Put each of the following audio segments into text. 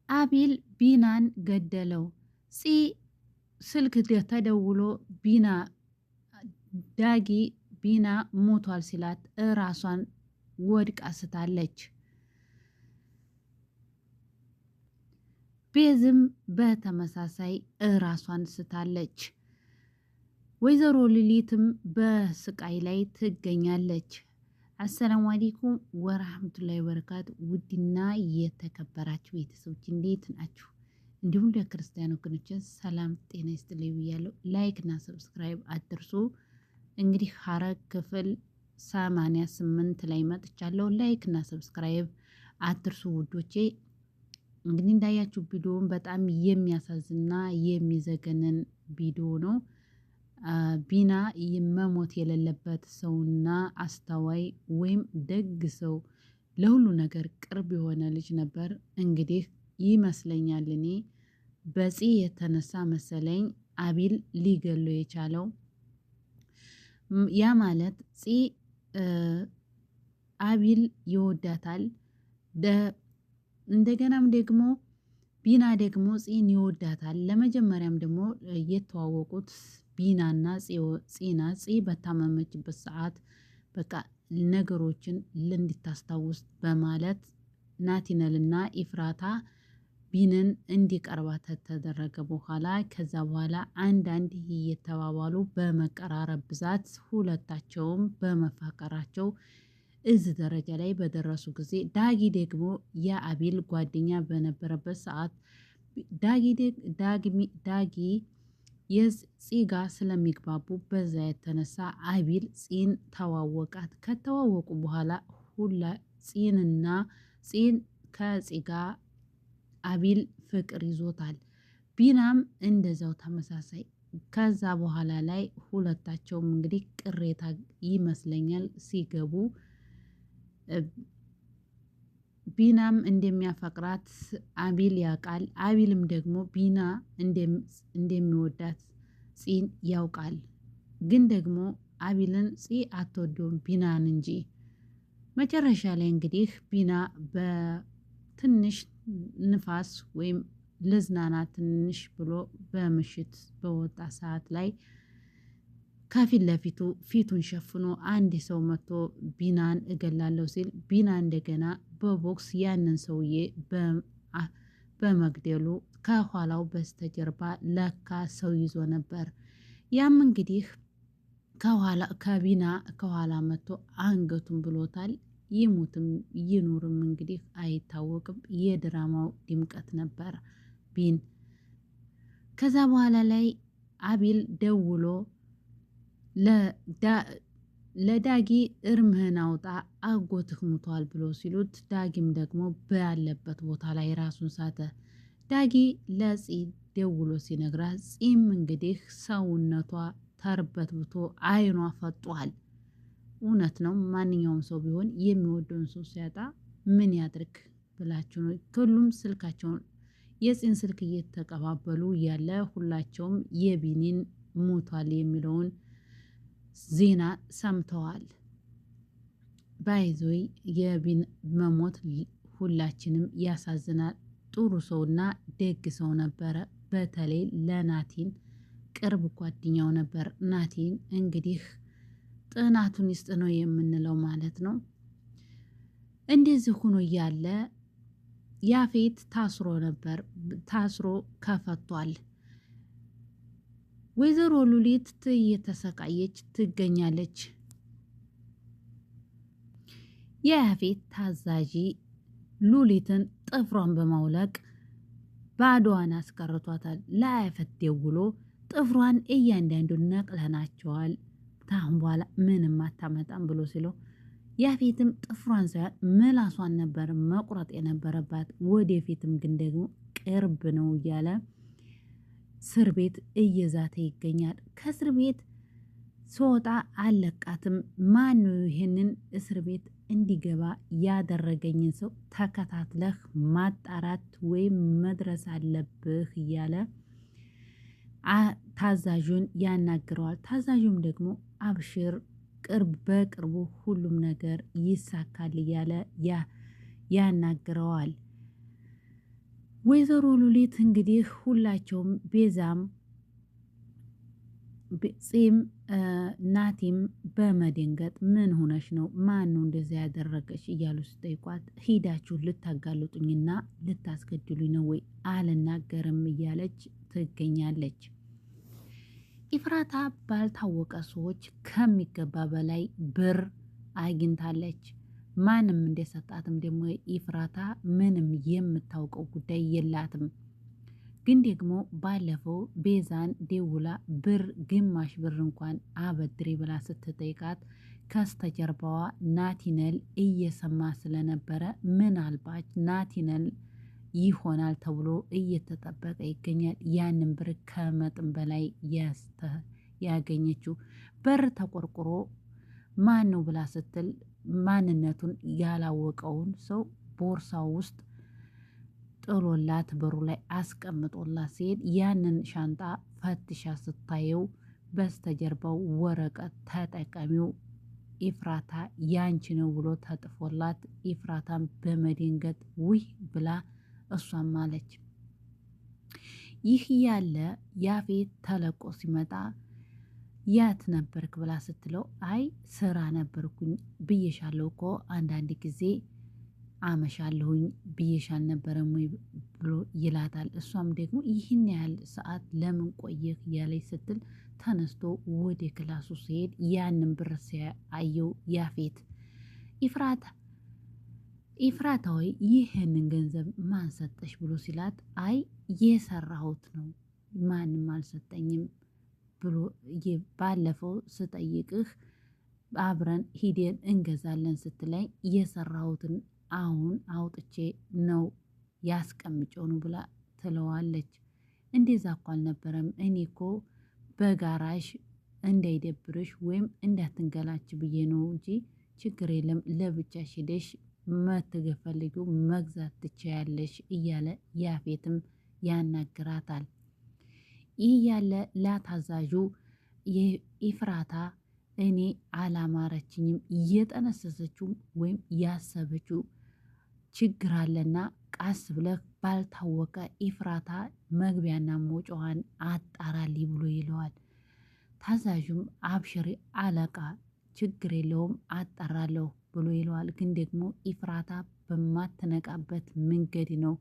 አቤል ቢናን ገደለው። ፂ ስልክ ተደውሎ ቢና ዳጊ ቢና ሞቷል ሲላት ራሷን ወድቃ ስታለች። ቤዝም በተመሳሳይ ራሷን ስታለች። ወይዘሮ ሊሊትም በስቃይ ላይ ትገኛለች። አሰላሙ አለይኩም ወራህመቱላሂ ወበረካቱ። ውድና የተከበራችሁ ቤተሰቦች እንዴት ናችሁ? እንዲሁም ለክርስቲያን ወገኖች ሰላም ጤና ይስጥልኝ ብያለሁ። ላይክ እና ሰብስክራይብ አድርሱ። እንግዲህ ሐረግ ክፍል 88 ላይ መጥቻለሁ። ላይክ እና ሰብስክራይብ አድርሱ ውዶቼ። እንግዲህ እንዳያችሁ ቪዲዮውን በጣም የሚያሳዝንና የሚዘገንን ቪዲዮ ነው። ቢና መሞት የሌለበት ሰውና አስተዋይ ወይም ደግ ሰው ለሁሉ ነገር ቅርብ የሆነ ልጅ ነበር። እንግዲህ ይመስለኛል እኔ በፂ የተነሳ መሰለኝ አቤል ሊገሎ የቻለው። ያ ማለት ፂ አቤል ይወዳታል። እንደገናም ደግሞ ቢና ደግሞ ፂን ይወዳታል። ለመጀመሪያም ደግሞ የተዋወቁት ቢናና ፂና ፂ በታመመችበት ሰዓት በቃ ነገሮችን እንድታስታውስ በማለት ናቲነልና ኢፍራታ ቢንን እንዲቀርባት ተደረገ። በኋላ ከዛ በኋላ አንዳንድ እየተባባሉ በመቀራረብ ብዛት ሁለታቸውም በመፋቀራቸው እዚህ ደረጃ ላይ በደረሱ ጊዜ ዳጊ ደግሞ የአቤል ጓደኛ በነበረበት ሰዓት ዳጊ የፂ ጋር ስለሚግባቡ በዛ የተነሳ አቤል ፂን ተዋወቃት። ከተዋወቁ በኋላ ሁላ ፂን ከፂ ጋር አቤል ፍቅር ይዞታል። ቢናም እንደዛው ተመሳሳይ። ከዛ በኋላ ላይ ሁለታቸውም እንግዲህ ቅሬታ ይመስለኛል ሲገቡ ቢናም እንደሚያፈቅራት አቤል ያውቃል። አቤልም ደግሞ ቢና እንደሚወዳት ፂን ያውቃል። ግን ደግሞ አቤልን ፂ አትወደውም ቢናን እንጂ። መጨረሻ ላይ እንግዲህ ቢና በትንሽ ንፋስ ወይም ልዝናና ትንሽ ብሎ በምሽት በወጣ ሰዓት ላይ ከፊት ለፊቱ ፊቱን ሸፍኖ አንድ ሰው መጥቶ ቢናን እገላለሁ ሲል ቢና እንደገና በቦክስ ያንን ሰውዬ በመግደሉ ከኋላው በስተጀርባ ለካ ሰው ይዞ ነበር። ያም እንግዲህ ከቢና ከኋላ መጥቶ አንገቱን ብሎታል። ይሙትም ይኑርም እንግዲህ አይታወቅም። የድራማው ድምቀት ነበር ቢን። ከዛ በኋላ ላይ አቤል ደውሎ ለዳጊ እርምህን አውጣ አጎትህ ሙቷል ብሎ ሲሉት ዳጊም ደግሞ ባለበት ቦታ ላይ ራሱን ሳተ። ዳጊ ለፂ ደውሎ ሲነግራት ፂም እንግዲህ ሰውነቷ ተርበትብቶ አይኗ ፈጧል። እውነት ነው። ማንኛውም ሰው ቢሆን የሚወደውን ሰው ሲያጣ ምን ያድርግ ብላችሁ ነው። ሁሉም ስልካቸውን የፂን ስልክ እየተቀባበሉ ያለ ሁላቸውም የቢኒን ሞቷል የሚለውን ዜና ሰምተዋል። ባይዞይ የቢን መሞት ሁላችንም ያሳዝናል። ጥሩ ሰውና ደግ ሰው ነበረ። በተለይ ለናቲን ቅርብ ጓደኛው ነበር። ናቲን እንግዲህ ጥናቱን ይስጥ ነው የምንለው ማለት ነው። እንደዚህ ሆኖ እያለ ያፌት ታስሮ ነበር። ታስሮ ከፈቷል። ወይዘሮ ሉሊት እየተሰቃየች ትገኛለች። የያፌት ታዛዢ ሉሊትን ጥፍሯን በማውለቅ ባዶዋን አስቀርቷታል። ለያፌት ደውሎ ጥፍሯን እያንዳንዱን ነቅለናቸዋል፣ ታሁን በኋላ ምንም አታመጣም ብሎ ሲለው ያፌትም ጥፍሯን ሳይሆን ምላሷን ነበር መቁረጥ የነበረባት። ወደፊትም ግን ደግሞ ቅርብ ነው እያለ እስር ቤት እየዛተ ይገኛል። ከእስር ቤት ስወጣ አለቃትም። ማን ይህንን እስር ቤት እንዲገባ ያደረገኝን ሰው ተከታትለህ ማጣራት ወይም መድረስ አለብህ እያለ ታዛዡን ያናግረዋል። ታዛዡም ደግሞ አብሽር በቅርቡ ሁሉም ነገር ይሳካል እያለ ያናግረዋል። ወይዘሮ ሉሊት እንግዲህ ሁላቸውም ቤዛም ጺም ናቲም በመደንገጥ ምን ሆነሽ ነው? ማን ነው እንደዚያ ያደረገሽ? እያሉ ሲጠይቋት ሂዳችሁ ልታጋልጡኝና ልታስገድሉኝ ነው ወይ? አልናገርም እያለች ትገኛለች። ኢፍራታ ባልታወቀ ሰዎች ከሚገባ በላይ ብር አግኝታለች። ማንም እንደሰጣትም ደግሞ ኢፍራታ ምንም የምታውቀው ጉዳይ የላትም። ግን ደግሞ ባለፈው ቤዛን ደውላ ብር ግማሽ ብር እንኳን አበድሬ ብላ ስትጠይቃት ከስተጀርባዋ ናቲነል እየሰማ ስለነበረ ምናልባት ናቲነል ይሆናል ተብሎ እየተጠበቀ ይገኛል። ያንን ብር ከመጠን በላይ ያገኘችው በር ተቆርቁሮ ማን ነው ብላ ስትል ማንነቱን ያላወቀውን ሰው ቦርሳው ውስጥ ጥሎላት በሩ ላይ አስቀምጦላት ሲሄድ ያንን ሻንጣ ፈትሻ ስታየው በስተጀርባው ወረቀት ተጠቃሚው ኢፍራታ ያንቺ ነው ብሎ ተጥፎላት ኢፍራታን በመደንገጥ ውይ ብላ እሷም አለች። ይህ ያለ ያፌት ተለቆ ሲመጣ ያት ነበርክ ብላ ስትለው አይ ስራ ነበርኩኝ ብዬሻለሁ እኮ አንዳንድ ጊዜ አመሻለሁኝ ብዬሽ አልነበረም ወይ ብሎ ይላታል። እሷም ደግሞ ይህን ያህል ሰዓት ለምን ቆየህ እያለች ስትል ተነስቶ ወደ ክላሱ ሲሄድ ያንን ብር ሲያየው ያፌት ኢፍራታ ወይ ይህንን ገንዘብ ማን ሰጠሽ ብሎ ሲላት አይ የሰራሁት ነው ማንም አልሰጠኝም ብሎ ባለፈው ስጠይቅህ አብረን ሂደን እንገዛለን ስትለኝ የሰራሁትን አሁን አውጥቼ ነው ያስቀምጨው ነው ብላ ትለዋለች። እንደዛ እኮ አልነበረም እኔ እኮ በጋራሽ እንዳይደብርሽ ወይም እንዳትንገላች ብዬ ነው እንጂ ችግር የለም ለብቻሽ ሄደሽ መትገፈልጊው መግዛት ትችያለሽ እያለ ያፌትም ያናግራታል። ይህ ያለ ላታዛዡ የኢፍራታ እኔ አላማረችኝም እየጠነሰሰችው ወይም ያሰበችው ችግር አለና ቃስ ብለህ ባልታወቀ ኢፍራታ መግቢያና መውጫዋን አጣራልኝ ብሎ ይለዋል። ታዛዡም አብሽሪ አለቃ ችግር የለውም አጣራለሁ ብሎ ይለዋል። ግን ደግሞ ኢፍራታ በማትነቃበት መንገድ ነው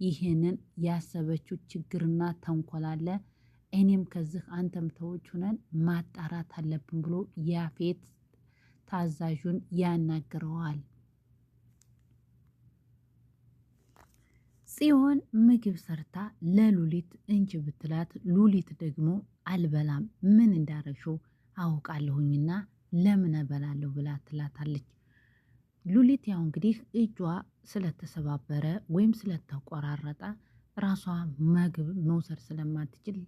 ይህንን ያሰበችው ችግርና ተንኮል አለ። እኔም ከዚህ አንተም ተውጭ ሆነን ማጣራት አለብን ብሎ ያፌት ታዛዡን ያናግረዋል። ጽዮን ምግብ ሰርታ ለሉሊት እንጂ ብትላት ሉሊት ደግሞ አልበላም ምን እንዳረግሽው አውቃለሁኝና ለምን እበላለሁ ብላ ትላታለች። ሉሊት ያው እንግዲህ እጇ ስለተሰባበረ ወይም ስለተቆራረጠ ራሷ ምግብ መውሰድ ስለማትችል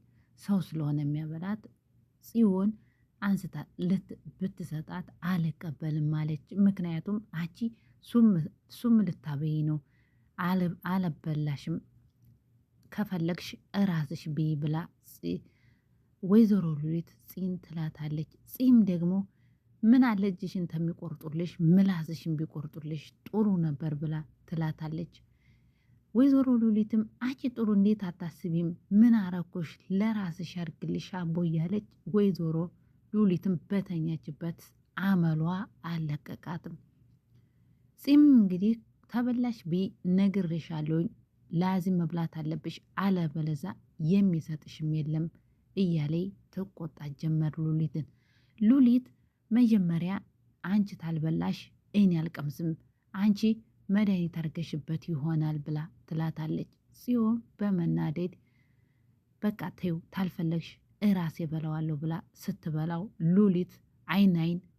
ሰው ስለሆነ የሚያበላት ጽዮን አንስታ ብትሰጣት አልቀበልም አለች። ምክንያቱም አንቺ ሱም ልታበይ ነው አለበላሽም ከፈለግሽ እራስሽ ብይ ብላ ወይዘሮ ሉሊት ጺን ትላታለች። ጺም ደግሞ ምን አለ እጅሽን ተሚቆርጡልሽ ምላስሽን ቢቆርጡልሽ ጥሩ ነበር ብላ ትላታለች። ወይዘሮ ሉሊትም አንቺ ጥሩ እንዴት አታስቢም? ምን አረኩሽ? ለራስሽ ያርግልሽ አቦ እያለች ወይዘሮ ሉሊትም በተኛችበት አመሏ አለቀቃትም። ጺም እንግዲህ ተበላሽ ቢ ነግሬሻለሁኝ ላዚም መብላት አለብሽ አለበለዛ የሚሰጥሽም የለም እያለይ ትቆጣ ጀመር ሉሊትን። ሉሊት መጀመሪያ አንቺ ታልበላሽ እኔ አልቀምስም አንቺ መድኃኒት አርገሽበት ይሆናል ብላ ትላታለች። ጽዮን በመናደድ በቃ ተይው ታልፈለግሽ እራሴ በላዋለሁ ብላ ስትበላው ሉሊት አይን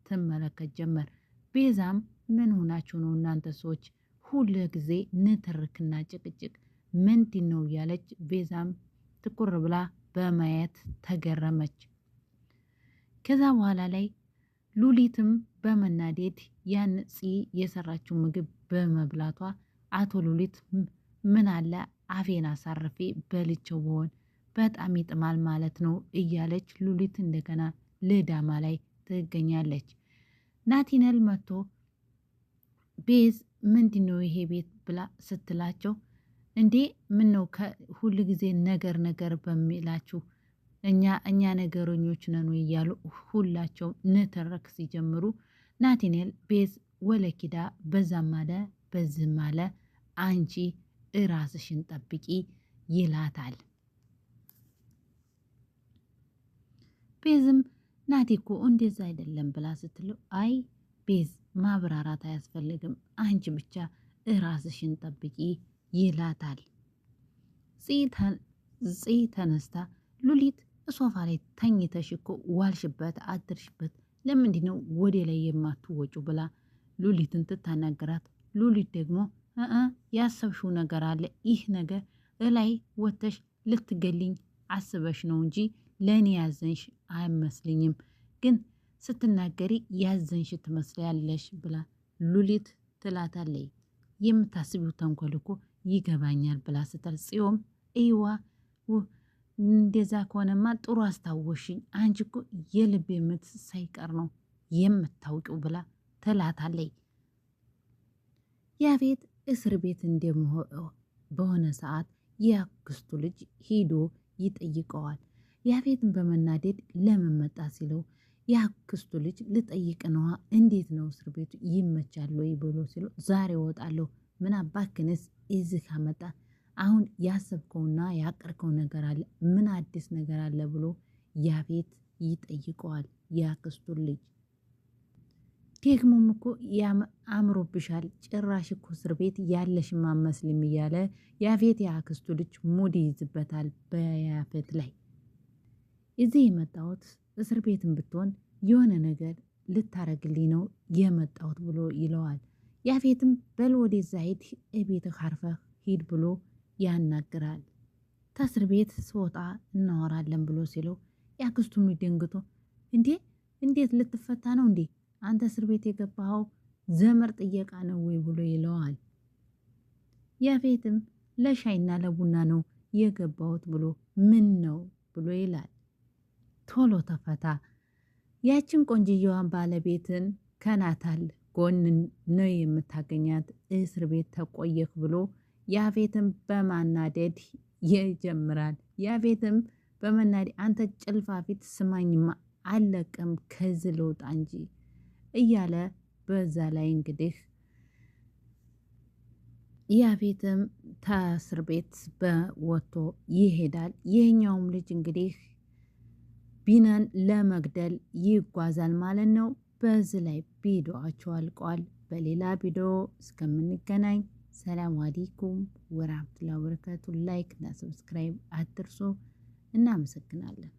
ትመለከት ጀመር። ቤዛም ምን ሆናችሁ ነው እናንተ ሰዎች ሁሉ ጊዜ ንትርክና ጭቅጭቅ ምንድን ነው እያለች ቤዛም ትኩር ብላ በማየት ተገረመች። ከዛ በኋላ ላይ ሉሊትም በመናደድ ያን የሰራችው ምግብ በመብላቷ አቶ ሉሊት ምን አለ አፌን አሳርፌ በልቼው በሆን በጣም ይጥማል ማለት ነው እያለች ሉሊት እንደገና ልዳማ ላይ ትገኛለች። ናቲነል መጥቶ ቤዝ ምንድን ነው ይሄ ቤት ብላ ስትላቸው እንዴ ምን ነው ሁል ጊዜ ነገር በሚላችሁ እኛ ነገረኞች ነን እያሉ ሁላቸው ንትርክ ሲጀምሩ ናቲኔል ቤዝ ወለኪዳ በዛም አለ በዝም አለ አንቺ እራስሽን ጠብቂ ይላታል። ቤዝም ናቲ እኮ እንደዛ አይደለም ብላ ስትለው አይ ቤዝ ማብራራት አያስፈልግም አንቺ ብቻ እራስሽን ጠብቂ ይላታል። ፂ ተነስታ ሉሊት ሶፋ ላይ ተኝተሽ እኮ ዋልሽበት አድርሽበት ለምንድን ነው ወደ ላይ የማትወጩ ብላ ሉሊትን ትታናገራት። ሉሊት ደግሞ ያሰብሽው ነገር አለ ይህ ነገር እላይ ወተሽ ልትገልኝ አስበሽ ነው እንጂ ለእኔ ያዘንሽ አይመስልኝም፣ ግን ስትናገሪ ያዘንሽ ትመስያለሽ ብላ ሉሊት ትላታለች። የምታስቢው ተንኮል እኮ ይገባኛል ብላ ስትል ጽዮም እይዋ እንደዛ ከሆነማ ጥሩ አስታወሽኝ፣ አንቺ እኮ የልብ ምት ሳይቀር ነው የምታውቂው ብላ ትላታለች። ያፌት እስር ቤት በሆነ ሰዓት የአክስቱ ልጅ ሄዶ ይጠይቀዋል። ያፌትን በመናደድ ለምን መጣ ሲለው የአክስቱ ልጅ ልጠይቅ ነዋ፣ እንዴት ነው እስር ቤቱ ይመቻል ወይ ብሎ ሲለው ዛሬ እወጣለሁ፣ ምን አባክንስ እዚህ ካመጣ አሁን ያሰብከውና ያቀርከው ነገር አለ፣ ምን አዲስ ነገር አለ ብሎ ያፌት ይጠይቀዋል። የአክስቱን ልጅ ደግሞም እኮ አምሮብሻል፣ ጭራሽ እኮ እስር ቤት ያለሽ ማመስልም እያለ ያፌት የአክስቱ ልጅ ሙድ ይይዝበታል በያፌት ላይ። እዚህ የመጣሁት እስር ቤትን ብትሆን የሆነ ነገር ልታረግልኝ ነው የመጣሁት ብሎ ይለዋል። ያፌትም በል ወደዛ ሂድ፣ እቤትህ አርፈህ ሂድ ብሎ ያናግራል። ከእስር ቤት ስወጣ እናወራለን ብሎ ሲለው የአክስቱም ደንግቶ እንዴት ልትፈታ ነው እንዴ? አንተ እስር ቤት የገባኸው ዘመር ጥየቃ ነው ወይ ብሎ ይለዋል። ያፌትም ለሻይና ለቡና ነው የገባሁት ብሎ ምን ነው ብሎ ይላል። ቶሎ ተፈታ፣ ያችን ቆንጅየዋን ባለቤትን ከናታል ጎን ነው የምታገኛት፣ እስር ቤት ተቆየክ ብሎ ያፌትም በማናደድ ይጀምራል። ያፌትም በመናደድ አንተ ጭልፋ ፊት ስማኝማ አለቅም ከዚህ ልውጣ እንጂ እያለ በዛ ላይ እንግዲህ ያፌትም ከእስር ቤት በወጥቶ ይሄዳል። ይህኛውም ልጅ እንግዲህ ቢናን ለመግደል ይጓዛል ማለት ነው። በዚህ ላይ ቪዲዮአቸው አልቋል። በሌላ ቪዲዮ እስከምንገናኝ ሰላም አለይኩም ወራህመቱላሂ ወበረካቱ። ላይክ እና ሰብስክራይብ አትርሱ። እናመሰግናለን።